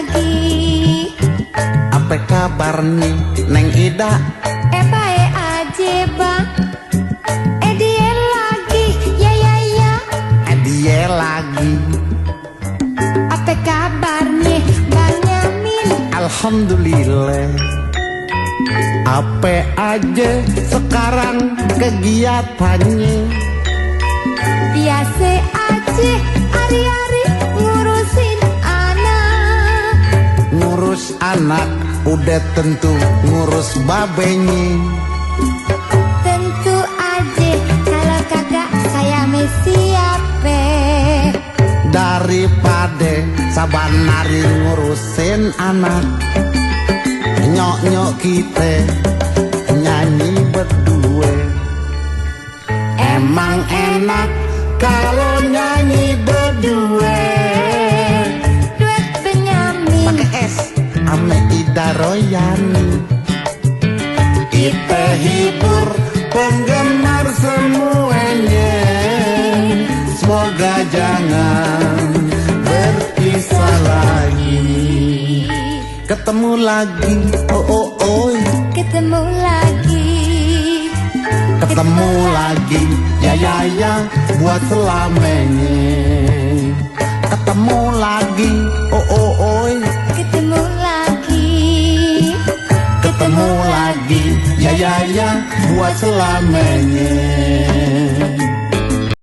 lagi. Apa kabar nih Neng Ida? Bae aja bang. Dia lagi ya ya ya. Dia lagi. Apa kabarnya Bang Yamin? Alhamdulillah. Apa aja sekarang kegiatannya? Biasa aja hari-hari ngurusin anak. Ngurus anak udah tentu ngurus babenya. Tentu aja kalau kagak saya siapa. Daripada saban hari ngurusin anak, nyok-nyok kita nyanyi berdua. Emang enak kalau nyanyi berdua. Duet Benyamin Pakai S ame Ida Royani. Kita hibur penggemar semuanya. Semoga jangan berpisah lagi. Ketemu lagi, oh oh oh. ketemu lagi. Ketemu lagi, ya ya ya, buat selamanya. Ketemu lagi, oh oh oh. Ketemu lagi. Ketemu lagi, ya ya ya, buat selamanya.